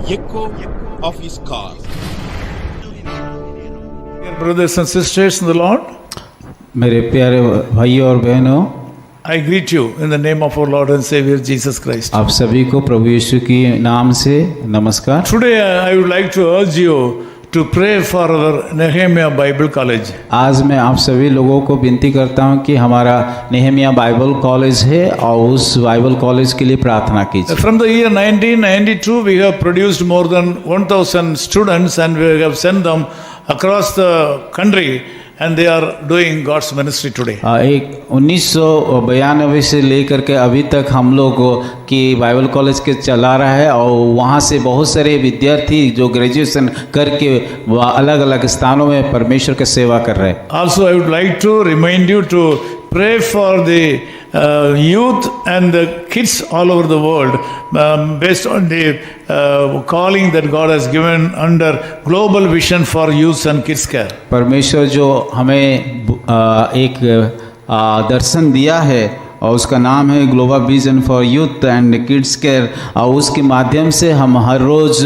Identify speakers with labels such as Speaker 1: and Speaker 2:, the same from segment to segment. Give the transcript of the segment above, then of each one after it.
Speaker 1: echo of his call.
Speaker 2: Dear brothers and sisters in the Lord,
Speaker 3: मेरे प्यारे भाइयों और बहनों,
Speaker 2: I greet you in the name of our Lord and Savior Jesus Christ.
Speaker 3: आप सभी को प्रभु यीशु की नाम से नमस्कार।
Speaker 2: Today I would like to urge you to pray for our Nehemiah Bible College.
Speaker 3: आज मैं आप सभी लोगों को विनती करता हूं कि हमारा नेहमिया बाइबल कॉलेज है और उस बाइबल कॉलेज के लिए प्रार्थना कीजिए।
Speaker 2: From the year 1992 we have produced more than 1000 students and we have sent them across the country and they are doing God's ministry today.
Speaker 3: एक 1992 से लेकर के अभी तक हम लोग की बाइबल कॉलेज के चला रहा है और वहाँ से बहुत सारे विद्यार्थी जो ग्रेजुएशन करके अलग अलग स्थानों में परमेश्वर की सेवा कर रहे हैं।
Speaker 2: Also I would like to remind you to pray for the youth and the kids all over the world based on the calling that God has given under Global Vision for Youth and Kids Care.
Speaker 3: परमेश्वर जो हमें एक दर्शन दिया है और उसका नाम है global vision for youth and kids care और उसके माध्यम से हम हर रोज़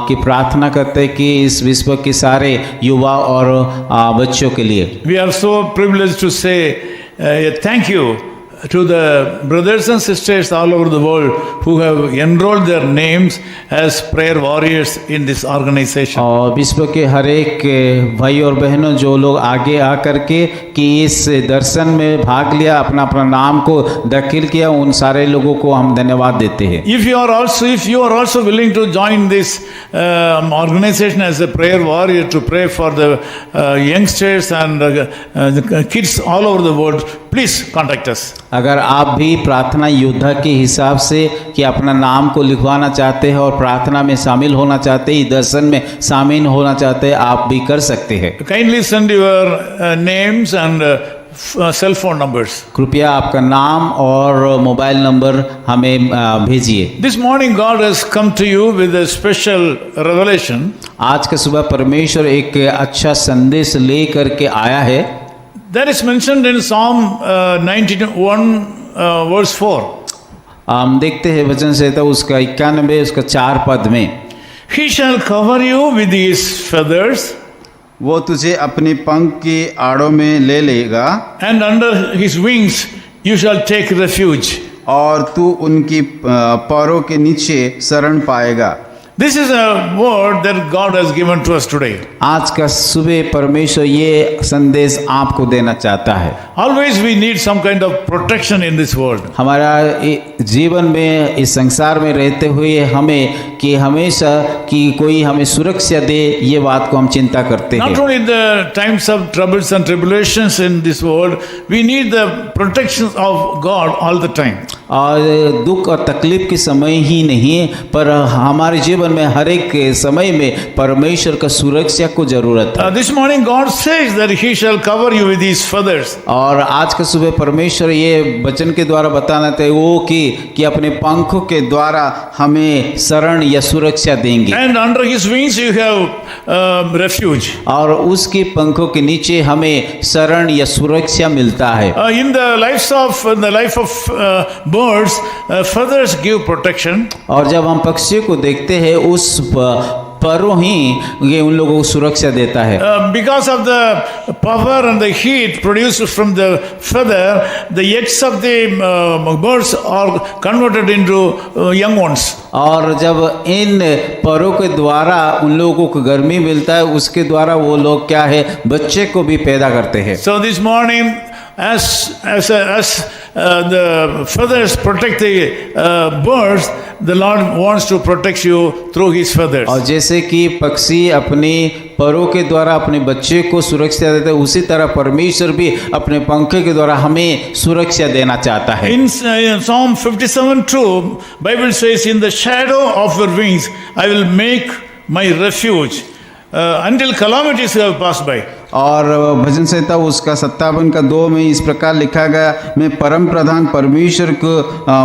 Speaker 3: की प्रार्थना करते हैं कि इस विश्व के सारे युवा और बच्चों के लिए।
Speaker 2: We are so privileged to say thank you to the brothers and sisters all over the world who have enrolled their names as prayer warriors in this organization.
Speaker 3: और विश्व के हर एक भाई और बहनों जो लोग आगे आ करके कि इस दर्शन में भाग लिया, अपना अपना नाम को दाखिल किया, उन सारे लोगों को हम धन्यवाद देते हैं।
Speaker 2: If you are also willing to join this organization as a prayer warrior to pray for the youngsters and the kids all over the world, please contact us.
Speaker 3: अगर आप भी प्रार्थना योद्धा के हिसाब से कि अपना नाम को लिखवाना चाहते हैं और प्रार्थना में शामिल होना चाहते हैं, दर्शन में शामिल होना चाहते हैं, आप भी कर सकते हैं।
Speaker 2: Kindly send your names and cell phone numbers.
Speaker 3: कृपया आपका नाम और मोबाइल नंबर हमें भेजिए।
Speaker 2: This morning God has come to you with a special revelation.
Speaker 3: आज के सुबह परमेश्वर एक अच्छा संदेश ले करके आया है।
Speaker 2: That is mentioned in Psalm 91 verse 4.
Speaker 3: हम देखते हैं वचन संहिता उसका 91 उसका 4 पद में,
Speaker 2: He shall cover you with his feathers,
Speaker 4: वो तुझे अपने पंख की आड़ों में ले लेगा
Speaker 2: and under his wings you shall take refuge.
Speaker 4: और तू उनकी पैरों के नीचे शरण पाएगा।
Speaker 2: This is a word that God has given to us today.
Speaker 3: आज का सुबह परमेश्वर ये संदेश आपको देना चाहता है।
Speaker 2: Always we need some kind of protection in this world.
Speaker 3: हमारा जीवन में इस संसार में रहते हुए हमें कि हमेशा कि कोई हमें सुरक्षा दे, ये बात को हम चिंता करते हैं।
Speaker 2: Not only in the times of troubles and tribulations in this world, we need the protection of God all the time.
Speaker 3: और दुख और तकलीफ के समय ही नहीं पर हमारे जीवन में हर एक समय में परमेश्वर का सुरक्षा को जरूरत है।
Speaker 2: This morning God says that He shall cover you with His feathers.
Speaker 3: और आज के सुबह परमेश्वर ये वचन के द्वारा बताना था वो कि अपने पंखों के द्वारा हमें शरण या सुरक्षा देंगे।
Speaker 2: And under His wings you have refuge.
Speaker 3: और उसके पंखों के नीचे हमें शरण या सुरक्षा मिलता है।
Speaker 2: In the life of birds, feathers give protection.
Speaker 3: और जब हम पक्षियों को देखते हैं उस परों ही ये उन लोगों को सुरक्षा देता है।
Speaker 2: Because of the power and the heat produced from the feather, the eggs of the birds are converted into young ones.
Speaker 3: और जब इन परों के द्वारा उन लोगों को गर्मी मिलता है, उसके द्वारा वो लोग क्या है बच्चे को भी पैदा करते हैं।
Speaker 2: So this morning, as the feathers protect the birds, the Lord wants to protect you through His feathers.
Speaker 3: और जैसे कि पक्षी अपने परों के द्वारा अपने बच्चे को सुरक्षा देता है, उसी तरह परमेश्वर भी अपने पंखे के द्वारा हमें सुरक्षा देना चाहता है।
Speaker 2: In Psalm 57:2, Bible says, "In the shadow of your wings, I will make my refuge until calamities have passed by."
Speaker 4: और भजन संहिता उसका 57 का 2 में इस प्रकार लिखा गया, मैं परम प्रधान परमेश्वर को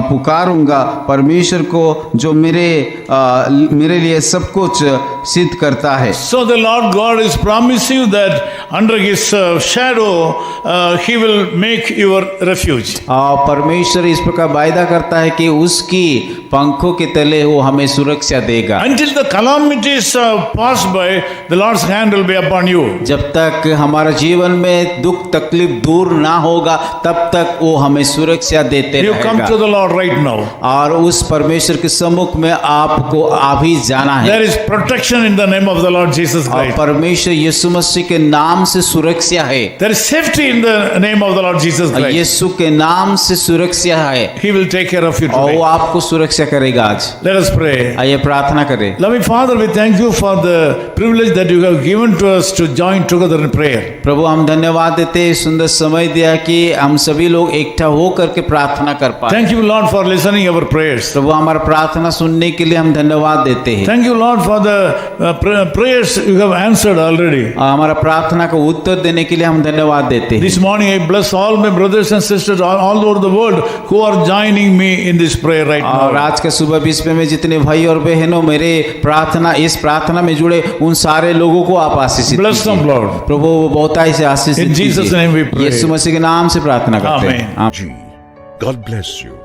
Speaker 4: पुकारूंगा, परमेश्वर को जो मेरे लिए सब कुछ सिद्ध करता है।
Speaker 2: So the Lord God is promising you that under His shadow, He will make your refuge.
Speaker 3: और परमेश्वर इस प्रकार वायदा करता है कि उसकी पंखों के तले वो हमें सुरक्षा देगा।
Speaker 2: Until the calamities pass by, the Lord's hand will be upon you.
Speaker 3: जब तक हमारा जीवन में दुख तकलीफ दूर ना होगा तब तक वो हमें सुरक्षा देते
Speaker 2: You come to
Speaker 3: रहेगा।
Speaker 2: the Lord right now.
Speaker 3: और उस परमेश्वर के सम्मुख में आपको अभी जाना है।
Speaker 2: There is protection in the name of the Lord Jesus
Speaker 3: और
Speaker 2: Christ.
Speaker 3: परमेश्वर यीशु मसीह के नाम से सुरक्षा है।
Speaker 2: There is safety in the name of the Lord Jesus Christ.
Speaker 3: यीशु के नाम से सुरक्षा है
Speaker 2: He will take care of you
Speaker 3: और वो
Speaker 2: today.
Speaker 3: आपको सुरक्षा करेगा आज।
Speaker 2: Let us pray.
Speaker 3: आइए प्रार्थना करें।
Speaker 2: Loving Father, we thank you for the privilege that you have given to us to join together in prayer.
Speaker 3: प्रभु हम धन्यवाद देते हैं, सुंदर समय दिया कि हम सभी लोग इकट्ठा होकर के प्रार्थना कर पाए।
Speaker 2: Thank you, Lord, for listening our prayers.
Speaker 3: प्रभु हमारा प्रार्थना सुनने के लिए हम धन्यवाद देते हैं।
Speaker 2: Thank you, Lord, for the prayers you have answered already.
Speaker 3: हमारा प्रार्थना को उत्तर देने के लिए हम धन्यवाद देते हैं।
Speaker 2: This morning I bless all my brothers and sisters all over the world who are joining me in this prayer right
Speaker 3: और
Speaker 2: now.
Speaker 3: आज का सुबह विश्व में जितने भाई और बहनों मेरे इस प्रार्थना में जुड़े उन सारे लोगों को आप आशीषित
Speaker 2: Bless them,
Speaker 3: कीजिए।
Speaker 2: Lord.
Speaker 3: प्रभु वो बहुताई से आशीषित
Speaker 2: In Jesus'
Speaker 3: कीजिए।
Speaker 2: name we pray.
Speaker 3: यीशु मसीह के नाम से प्रार्थना करते हैं।
Speaker 2: Amen.
Speaker 3: आमीन।
Speaker 1: God bless you.